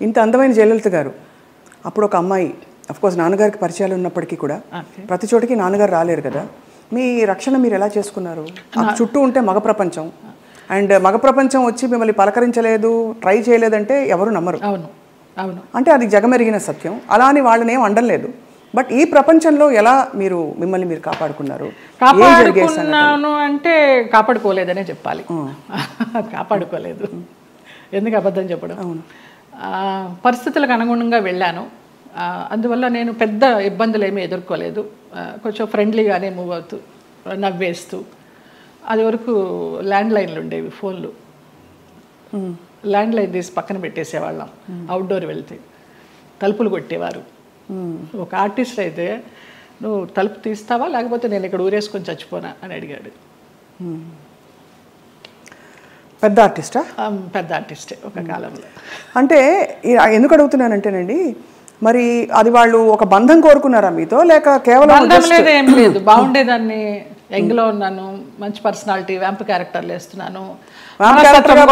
ఇంత అందమైన జయలలిత గారు అప్పుడు ఒక అమ్మాయి అఫ్కోర్స్ నాన్నగారికి పరిచయాలు ఉన్నప్పటికీ కూడా ప్రతి చోటికి నాన్నగారు రాలేరు కదా, మీ రక్షణ మీరు ఎలా చేసుకున్నారు? చుట్టూ ఉంటే మగ ప్రపంచం, అండ్ మగ ప్రపంచం వచ్చి మిమ్మల్ని పలకరించలేదు, ట్రై చేయలేదంటే ఎవరు నమ్మరు. అవును అవును, అంటే అది జగమెరిగిన సత్యం. అలా అని వాళ్ళని ఏం అండలేదు. బట్ ఈ ప్రపంచంలో ఎలా మీరు మిమ్మల్ని మీరు కాపాడుకున్నారు? కాపాడుకున్నాను అంటే కాపాడుకోలేదనే చెప్పాలి. కాపాడుకోలేదు, ఎందుకు అబద్ధం చెప్పడం. పరిస్థితులకు అనుగుణంగా వెళ్ళాను, అందువల్ల నేను పెద్ద ఇబ్బందులు ఏమీ ఎదుర్కోలేదు. కొంచెం ఫ్రెండ్లీగానే మూవ్ అవుతూ నవ్వేస్తూ. అది వరకు ల్యాండ్ లైన్లు ఉండేవి, ఫోన్లు. ల్యాండ్ లైన్ తీసి పక్కన పెట్టేసేవాళ్ళం. అవుట్డోర్ వెళ్తే తలుపులు కొట్టేవారు. ఒక ఆర్టిస్ట్ అయితే నువ్వు తలుపు తీస్తావా లేకపోతే నేను ఇక్కడ ఊరేసుకొని చచ్చిపోనా అని అడిగాడు. పెద్ద ఆర్టిస్టా? పెద్ద ఆర్టిస్టే ఒక కాలంలో. అంటే ఎందుకు అడుగుతున్నానంటేనండి, మరి అది వాళ్ళు ఒక బంధం కోరుకున్నారా మీతో, లేక కేవలం బంధం లేదు, ఏం లేదు. బాగుండేదాన్ని, యంగ్లో ఉన్నాను, మంచి పర్సనాలిటీ, వ్యాంప్ క్యారెక్టర్లు వేస్తున్నాను,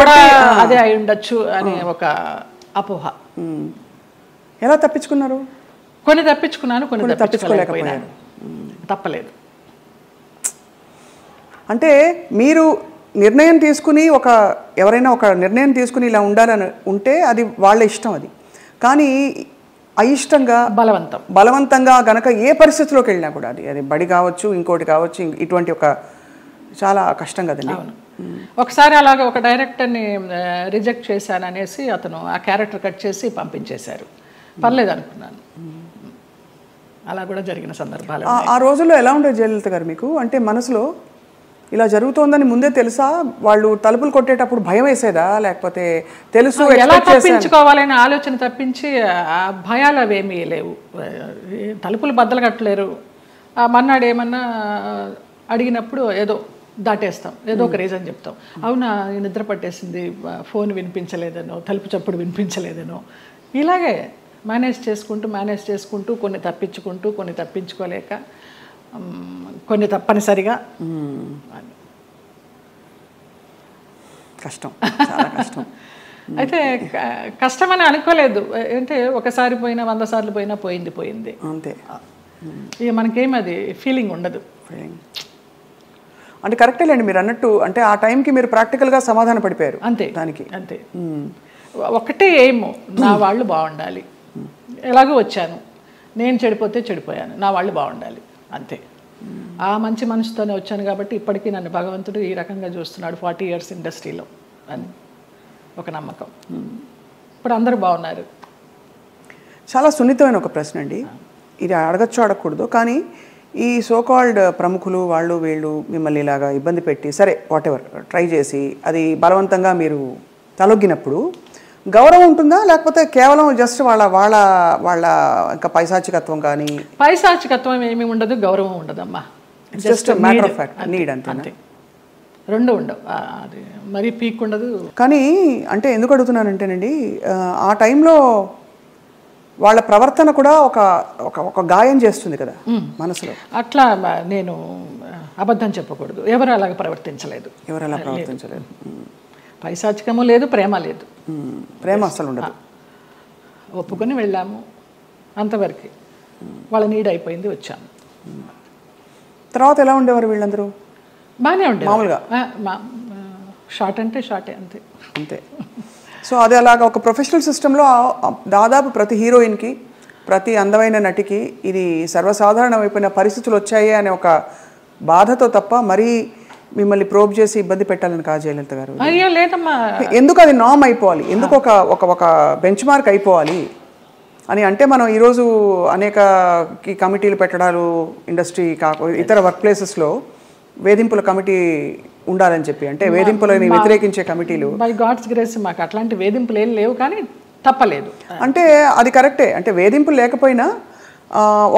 కూడా అదే అయి ఉండొచ్చు అనే ఒక అపోహ. ఎలా తప్పించుకున్నారు? కొన్ని తప్పించుకున్నాను, కొన్ని తప్పించుకోలేకపోయాను. తప్పలేదు. అంటే మీరు నిర్ణయం తీసుకుని ఎవరైనా ఒక నిర్ణయం తీసుకుని ఇలా ఉంటే అది వాళ్ళ ఇష్టం. అది కానీ అయిష్టంగా బలవంతంగా గనక ఏ పరిస్థితిలోకి వెళ్ళినా కూడా అది బడి కావచ్చు, ఇంకోటి కావచ్చు, ఇటువంటి ఒక చాలా కష్టం కదండి. ఒకసారి అలాగే ఒక డైరెక్టర్ని రిజెక్ట్ చేశాను అనేసి అతను ఆ క్యారెక్టర్ కట్ చేసి పంపించేశారు. పర్లేదు అనుకున్నాను. అలా కూడా జరిగిన సందర్భాలు. ఆ రోజుల్లో ఎలా ఉండేది జయలలిత గారు మీకు? అంటే మనసులో ఇలా జరుగుతోందని ముందే తెలుసా? వాళ్ళు తలుపులు కొట్టేటప్పుడు భయం వేసేదా, లేకపోతే తెలుసు ఎలా తప్పించుకోవాలనే ఆలోచన తప్పించి ఆ భయాలు అవేమీ లేవు. తలుపులు బద్దలు కట్టలేరు. మన్నాడు ఏమన్నా అడిగినప్పుడు ఏదో దాటేస్తాం, ఏదో ఒక రీజన్ చెప్తాం. అవునా నిద్ర పట్టేసింది, ఫోన్ వినిపించలేదనో, తలుపు చప్పుడు వినిపించలేదనో, ఇలాగే మేనేజ్ చేసుకుంటూ కొన్ని తప్పించుకుంటూ, కొన్ని తప్పించుకోలేక, కొన్ని తప్పనిసరిగా. కష్టం, చాలా కష్టం. అయితే కష్టమని అనుకోలేదు. అంటే ఒకసారి పోయినా 100 సార్లు పోయినా పోయింది అంతే. ఇక మనకేం అది ఫీలింగ్ ఉండదు. అంటే కరెక్టేలేండి మీరు అన్నట్టు. అంటే ఆ టైంకి మీరు ప్రాక్టికల్గా సమాధాన పడిపోయారు అంతే. దానికి అంతే, ఒకటే ఏమో, నా వాళ్ళు బాగుండాలి. ఎలాగో వచ్చాను, నేను చెడిపోతే చెడిపోయాను, నా వాళ్ళు బాగుండాలి, అంతే. ఆ మంచి మనసుతోనే వచ్చాను కాబట్టి ఇప్పటికీ నన్ను భగవంతుడు ఈ రకంగా చూస్తున్నాడు 40 years ఇండస్ట్రీలో అని ఒక నమ్మకం. ఇప్పుడు అందరూ బాగున్నారు. చాలా సున్నితమైన ఒక ప్రశ్న అండి ఇది, అడగచ్చు అడగకూడదు, కానీ ఈ సోకాల్డ్ ప్రముఖులు వాళ్ళు వీళ్ళు మిమ్మల్ని ఇలాగా ఇబ్బంది పెట్టి, సరే వాటెవర్ ట్రై చేసి అది బలవంతంగా మీరు తలొగ్గినప్పుడు గౌరవం ఉంటుందా, లేకపోతే కేవలం జస్ట్ వాళ్ళ వాళ్ళ వాళ్ళ ఇంకా పైశాచికత్వం? కానీ పైశాచికత్వం ఏమీ ఉండదు, గౌరవం ఉండదమ్మా. Just matter of fact, need అంతే. రెండు ఉండవు, అది మరీ పీక్ ఉండదు. కానీ అంటే ఎందుకు అడుగుతున్నానంటేనండి, ఆ టైంలో వాళ్ళ ప్రవర్తన కూడా ఒక గాయం చేస్తుంది కదా మనసులో. అట్లా నేను అబద్ధం చెప్పకూడదు, ఎవరు అలాగ ప్రవర్తించలేదు. పైశాచికము లేదు, ప్రేమ లేదు. ప్రేమ అసలు ఉండదు. ఒప్పుకొని వెళ్ళాము, అంతవరకు. వాళ్ళ నీడ్ అయిపోయింది, వచ్చాము. తర్వాత ఎలా ఉండేవారు వీళ్ళందరూ? బాగానే ఉండేది మామూలుగా. షార్ట్ అంటే షార్టే, అంతే. సో అది అలాగా ఒక ప్రొఫెషనల్ సిస్టంలో దాదాపు ప్రతి హీరోయిన్కి, ప్రతి అందమైన నటికి ఇది సర్వసాధారణమైపోయిన పరిస్థితులు వచ్చాయి అనే ఒక బాధతో తప్ప మరీ మిమ్మల్ని ప్రోబ్ చేసి ఇబ్బంది పెట్టాలని కాదు జయలలిత గారు. అయ్యో లేదమ్మా. ఎందుకు అది నామ్ అయిపోవాలి, ఎందుకు ఒక బెంచ్ మార్క్ అయిపోవాలి అని అంటే, మనం ఈరోజు అనేక కమిటీలు పెట్టడాలు, ఇండస్ట్రీ ఇతర వర్క్ ప్లేసెస్లో వేధింపుల కమిటీ ఉండాలని చెప్పి, అంటే వేధింపులని వ్యతిరేకించే కమిటీలు. బై గాడ్స్ గ్రేస్ మాకు అట్లాంటి వేధింపులు ఏం లేవు, కానీ తప్పలేదు. అంటే అది కరెక్టే. అంటే వేధింపులు లేకపోయినా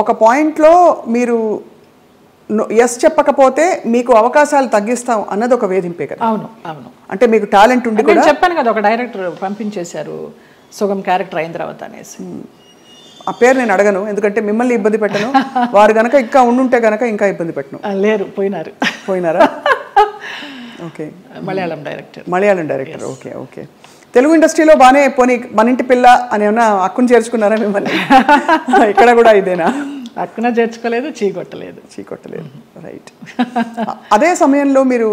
ఒక పాయింట్లో మీరు ఎస్ చెప్పకపోతే మీకు అవకాశాలు తగ్గిస్తాం అన్నది ఒక వేధింపే కదా. అవును అవును. అంటే మీకు టాలెంట్ ఉండి కూడా చెప్పాను కదా, ఒక డైరెక్టర్ పంపించేశారు సుగం క్యారెక్టర్ అయిన తర్వాత అనేసి. ఆ పేరు నేను అడగను, ఎందుకంటే మిమ్మల్ని ఇబ్బంది పెట్టను. వారు గనక ఇంకా ఉండుంటే గనక ఇంకా ఇబ్బంది పెట్టను. లేరు, పోయినారా? Okay. Malayalam director. Okay. Telugu ఇండస్ట్రీలో బాగానే పోనీ మన ఇంటి పిల్ల అని ఏమన్నా అక్కును చేర్చుకున్నారా మిమ్మల్ని? ఇక్కడ కూడా ఇదేనా? అక్కున చేర్చుకోలేదు, చీకొట్టలేదు. రైట్. అదే సమయంలో మీరు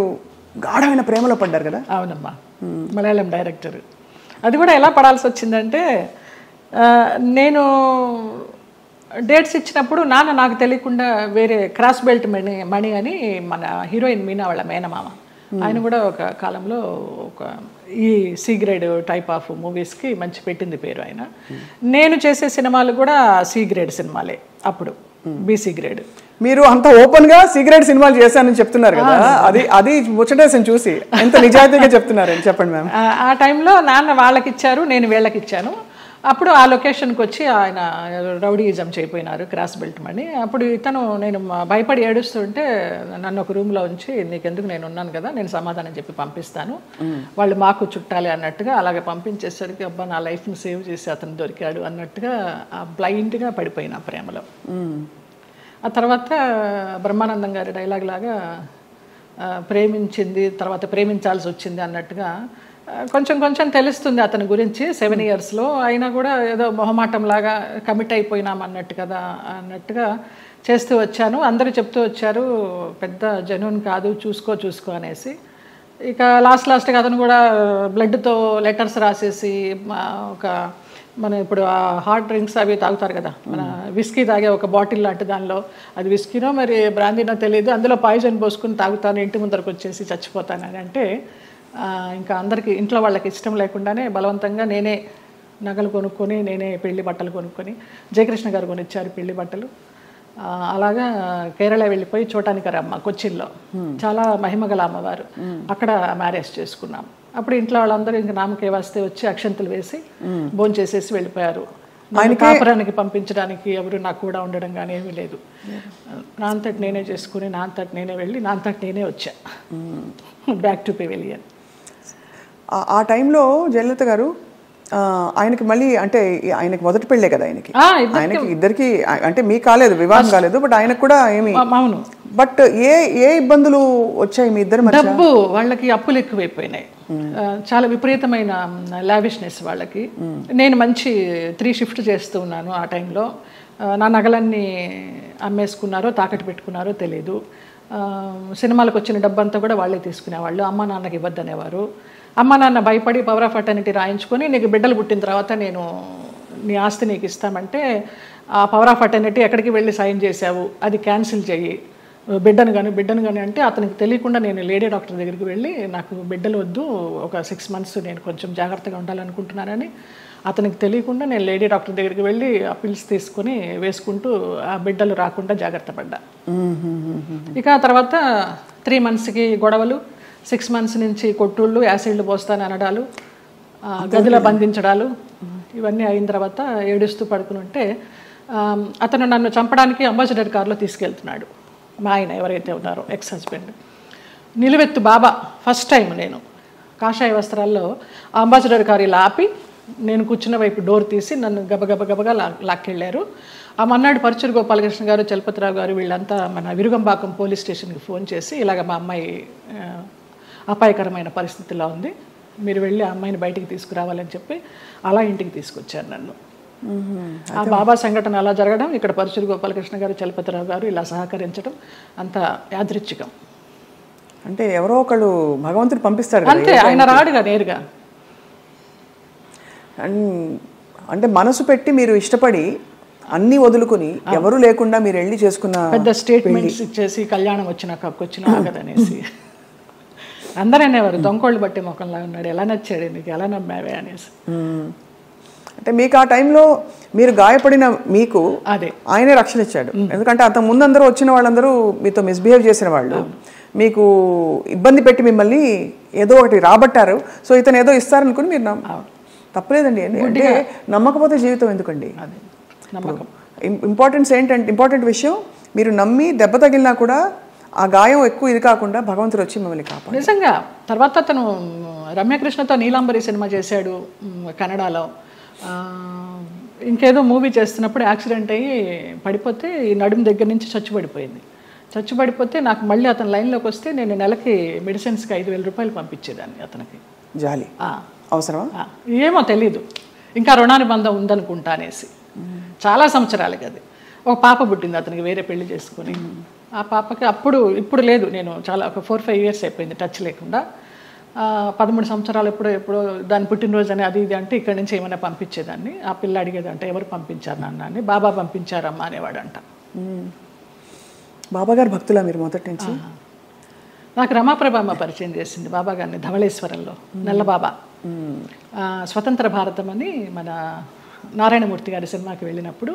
గాఢమైన ప్రేమలో పడ్డారు కదా? అవునమ్మా, మలయాళం డైరెక్టర్. అది కూడా ఎలా పడాల్సి వచ్చిందంటే, నేను డేట్స్ ఇచ్చినప్పుడు నాన్న నాకు తెలియకుండా వేరే క్రాస్ బెల్ట్ మణి అని మన హీరోయిన్ మీనా వాళ్ళ మేనమామ, ఆయన కూడా ఒక కాలంలో ఒక ఈ సి గ్రేడ్ టైప్ ఆఫ్ మూవీస్కి మంచి పెట్టింది పేరు ఆయన. నేను చేసే సినిమాలు కూడా సి గ్రేడ్ సినిమాలే అప్పుడు, బీసీ గ్రేడ్. మీరు అంత ఓపెన్ గా సిగరెట్ సినిమాలు చేశానని చెప్తున్నారు కదా, అది ముచ్చటేసం చూసి ఎంత నిజాయితీగా చెప్తున్నారని చెప్పండి మ్యామ్. ఆ టైంలో నాన్న వాళ్ళకి ఇచ్చారు, నేను వీళ్ళకి ఇచ్చాను. అప్పుడు ఆ లొకేషన్కి వచ్చి ఆయన రౌడీయిజం చేయిపోయినారు, క్రాస్ బెల్ట్ మని. అప్పుడు నేను భయపడి ఏడుస్తుంటే నన్ను ఒక రూమ్లో ఉంచి, నీకెందుకు నేను ఉన్నాను కదా, నేను సమాధానం చెప్పి పంపిస్తాను, వాళ్ళు మాకు చుట్టాలి అన్నట్టుగా అలాగే పంపించేసరికి అబ్బా నా లైఫ్ని సేవ్ చేసి అతను దొరికాడు అన్నట్టుగా బ్లైండ్గా పడిపోయిన ప్రేమలో. ఆ తర్వాత బ్రహ్మానందం గారి డైలాగ్ లాగా ప్రేమించింది తర్వాత ప్రేమించాల్సి వచ్చింది అన్నట్టుగా కొంచెం తెలుస్తుంది అతని గురించి 7 yearsలో. అయినా కూడా ఏదో మొహమాటంలాగా కమిట్ అయిపోయినాం అన్నట్టుగా చేస్తూ వచ్చాను. అందరూ చెప్తూ వచ్చారు పెద్ద జెన్యూన్ కాదు, చూసుకో అనేసి. ఇక లాస్ట్గా అతను కూడా బ్లడ్తో లెటర్స్ రాసేసి ఒక మన ఇప్పుడు ఆ హాట్ డ్రింక్స్ అవి తాగుతారు కదా, మన విస్కీ తాగే ఒక బాటిల్ లాంటి దానిలో, అది విస్కీనో మరి బ్రాందీనో తెలియదు, అందులో పాయిజన్ పోసుకుని తాగుతాను, ఇంటి ముందరకు వచ్చేసి చచ్చిపోతానని అంటే ఇంకా అందరికీ ఇంట్లో వాళ్ళకి ఇష్టం లేకుండానే బలవంతంగా నేనే నగలు కొనుక్కొని నేనే పెళ్లి బట్టలు కొనుక్కొని, జయకృష్ణ గారు కొనిచ్చారు పెళ్లి బట్టలు. అలాగా కేరళ వెళ్ళిపోయి చూడటానికరమ్మ కొచ్చిన్లో, చాలా మహిమగల అమ్మవారు, అక్కడ మ్యారేజ్ చేసుకున్నాం. అప్పుడు ఇంట్లో వాళ్ళందరూ ఇంక నామకే వస్తే వచ్చి అక్షంతలు వేసి భోంచేసేసి వెళ్ళిపోయారు. ఆయన కాపురానికి పంపించడానికి ఎవరు నాకు కూడా ఉండడం కానీ ఏమీ లేదు. నా అంతటి నేనే చేసుకుని నా అంతటి నేనే వెళ్ళి నా అంతటి నేనే వచ్చా బ్యాక్ టు పెవిలియన్. ఆ టైంలో జయలలిత గారు ఆయనకి మళ్ళీ అంటే ఆయనకి మొదటి పెళ్ళే కదా, ఆయనకి ఇద్దరికి అంటే మీకు కాలేదు, వివాహం కాలేదు, బట్ ఆయనకు కూడా ఏమి. అవును. బట్ ఏ ఇబ్బందులు వచ్చాయి మీ ఇద్దరు? డబ్బు, వాళ్ళకి అప్పులు ఎక్కువైపోయినాయి, చాలా విపరీతమైన లావిష్నెస్ వాళ్ళకి. నేను మంచి 3 shifts చేస్తూ ఉన్నాను ఆ టైంలో. నా నగలన్నీ అమ్మేసుకున్నారో తాకట్టు పెట్టుకున్నారో తెలీదు. సినిమాలకు వచ్చిన డబ్బంతా కూడా వాళ్ళే తీసుకునేవాళ్ళు, అమ్మ నాన్నకి ఇవ్వద్దనేవారు. అమ్మ నాన్న భయపడి పవర్ ఆఫ్ అటర్నిటీ రాయించుకొని, నీకు బిడ్డలు పుట్టిన తర్వాత నేను నీ ఆస్తి నీకు ఇస్తామంటే, ఆ పవర్ ఆఫ్ అటర్నిటీ ఎక్కడికి వెళ్ళి సైన్ చేసావు, అది క్యాన్సిల్ చెయ్యి, బిడ్డను కానీ అంటే అతనికి తెలియకుండా నేను లేడీ డాక్టర్ దగ్గరికి వెళ్ళి నాకు బిడ్డలు వద్దు, ఒక 6 months నేను కొంచెం జాగ్రత్తగా ఉండాలనుకుంటున్నానని అతనికి తెలియకుండా నేను లేడీ డాక్టర్ దగ్గరికి వెళ్ళి ఆ పిల్స్ తీసుకొని వేసుకుంటూ ఆ బిడ్డలు రాకుండా జాగ్రత్త పడ్డా. ఇక ఆ తర్వాత 3 monthsకి గొడవలు, 6 months నుంచి కొట్టుళ్ళు, యాసిడ్లు పోస్తాను అనడాలు, గదిలో బంధించడాలు, ఇవన్నీ అయిన తర్వాత ఏడుస్తూ పడుకుని ఉంటే అతను నన్ను చంపడానికి అంబాసిడర్ కారులో తీసుకెళ్తున్నాడు. మా ఆయన ఎవరైతే ఉన్నారో ఎక్స్ హస్బెండ్, నిలువెత్తు బాబా. ఫస్ట్ టైం నేను కాషాయ వస్త్రాల్లో అంబాసిడర్ కారు ఇలా ఆపి నేను కూర్చున్న వైపు డోర్ తీసి నన్ను గబగబగా లాక్కెళ్ళారు. ఆ మన్నాడు పరుచూరు గోపాలకృష్ణ గారు, చలపతిరావు గారు వీళ్ళంతా మన విరుగంబాకం పోలీస్ స్టేషన్కి ఫోన్ చేసి, ఇలాగ మా అమ్మాయి అపాయకరమైన పరిస్థితిలో ఉంది, మీరు వెళ్ళి ఆ అమ్మాయిని బయటికి తీసుకురావాలని చెప్పి అలా ఇంటికి తీసుకొచ్చారు నన్ను. ఆ బాబా సంఘటన అలా జరగడం, ఇక్కడ పరుచూరు గోపాలకృష్ణ గారు, చలపతిరావు గారు ఇలా సహకరించడం అంత యాదృచ్ఛికం. అంటే ఎవరో ఒకళ్ళు భగవంతుడు పంపిస్తాడు అంతే, ఆయన రాడుగా నేరుగా. అంటే మనసు పెట్టి మీరు ఇష్టపడి అన్ని వదులుకుని ఎవరు లేకుండా మీరు వెళ్ళి చేసుకున్న పెద్ద స్టేట్మెంట్స్ ఇచ్చేసి కళ్యాణం వచ్చినా కదనేసి అందరూ అనేవారు, దొంగోళ్ళు బట్టి ముఖంలా ఉన్నాడు, ఎలా నచ్చాడు నీకు, ఎలా నమ్మావే అనేసి. అంటే మీకు ఆ టైంలో మీరు గాయపడిన మీకు ఆయనే రక్షణ ఇచ్చాడు. ఎందుకంటే అంత ముందందరూ వచ్చిన వాళ్ళందరూ మీతో మిస్బిహేవ్ చేసిన వాళ్ళు, మీకు ఇబ్బంది పెట్టి మిమ్మల్ని ఏదో ఒకటి రాబట్టారు. సో ఇతను ఏదో ఇస్తారనుకుని మీరు తప్పలేదండి. అంటే నమ్మకపోతే జీవితం ఎందుకండి? ఇంపార్టెంట్ విషయం, మీరు నమ్మి దెబ్బ తగిలినా కూడా ఆ గాయం ఎక్కువ ఇది కాకుండా భగవంతుడు వచ్చి మిమ్మల్ని కాపాడు. నిజంగా తర్వాత అతను రమ్యకృష్ణతో నీలాంబరి సినిమా చేశాడు కన్నడలో. ఇంకేదో మూవీ చేస్తున్నప్పుడు యాక్సిడెంట్ అయ్యి పడిపోతే ఈ నడుము దగ్గర నుంచి చచ్చుబడిపోతే నాకు మళ్ళీ అతను లైన్లోకి వస్తే నేను నెలకి మెడిసిన్స్కి 5,000 రూపాయలు పంపించేదాన్ని అతనికి. జాలి అవసరమా? ఏమో తెలీదు, ఇంకా రుణానుబంధం ఉందనుకుంటా అనేసి. చాలా సంవత్సరాలకి అది. ఒక పాప పుట్టింది అతనికి, వేరే పెళ్లి చేసుకుని. ఆ పాపకి ఇప్పుడు లేదు, నేను చాలా ఒక 4-5 ఇయర్స్ అయిపోయింది టచ్ లేకుండా. 13 సంవత్సరాలు ఎప్పుడో దాని పుట్టినరోజు అని అది ఇది అంటే ఇక్కడి నుంచి ఏమైనా పంపించేదాన్ని. ఆ పిల్ల అడిగేదంట, ఎవరు పంపించారు నాన్న అని. బాబా పంపించారమ్మా అనేవాడంట. బాబాగారు భక్తులా మీరు మొదటి నుంచి? నాకు రమాప్రభమ్మ పరిచయం చేసింది బాబా గారిని ధవళేశ్వరంలో, నల్లబాబా. స్వతంత్ర భారతం అని మన నారాయణమూర్తి గారి సినిమాకి వెళ్ళినప్పుడు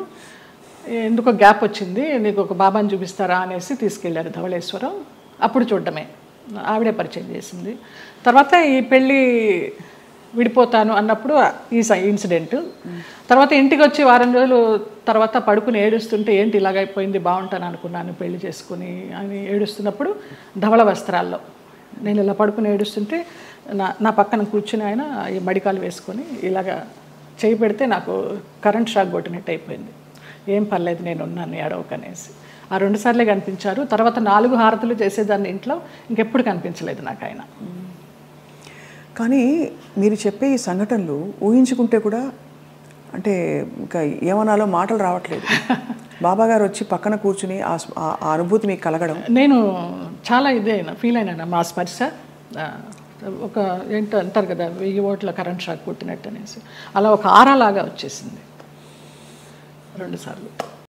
ఎందుకో గ్యాప్ వచ్చింది, నీకు ఒక బాబాని చూపిస్తారా అనేసి తీసుకెళ్ళారు ధవళేశ్వరం. అప్పుడు చూడడమే, ఆవిడే పరిచయం చేసింది. తర్వాత ఈ పెళ్ళి విడిపోతాను అన్నప్పుడు ఈ ఇన్సిడెంట్. తర్వాత ఇంటికి వచ్చి వారం రోజులు తర్వాత పడుకుని ఏడుస్తుంటే, ఏంటి ఇలాగైపోయింది, బాగుంటాను అనుకున్నాను పెళ్లి చేసుకుని అని ఏడుస్తున్నప్పుడు ధవళ వస్త్రాల్లో నేను ఇలా పడుకుని ఏడుస్తుంటే నా పక్కన కూర్చుని ఆయన ఈ మడికాలు వేసుకొని ఇలాగా చేయి పెడితే నాకు కరెంట్ షాక్ కొట్టినట్టు అయిపోయింది. ఏం పర్లేదు, నేను ఉన్నాను, ఏడవకనేసి. ఆ 2 సార్లే కనిపించారు. తర్వాత 4 హారతులు చేసేదాన్ని ఇంట్లో, ఇంకెప్పుడు కనిపించలేదు నాకు ఆయన. కానీ మీరు చెప్పే ఈ సంఘటనలు ఊహించుకుంటే కూడా అంటే ఇంకా ఏమనాలో మాటలు రావట్లేదు. బాబాగారు వచ్చి పక్కన కూర్చుని ఆ అనుభూతి మీకు కలగడం, నేను చాలా ఫీల్ అయినా. మా స్పర్శ ఒక ఏంటో అంటారు కదా, 1000 ఓట్ల కరెంట్ షాక్ కొట్టినట్టు అనేసి, అలా ఒక ఆరాలాగా వచ్చేసింది 2 సార్లు.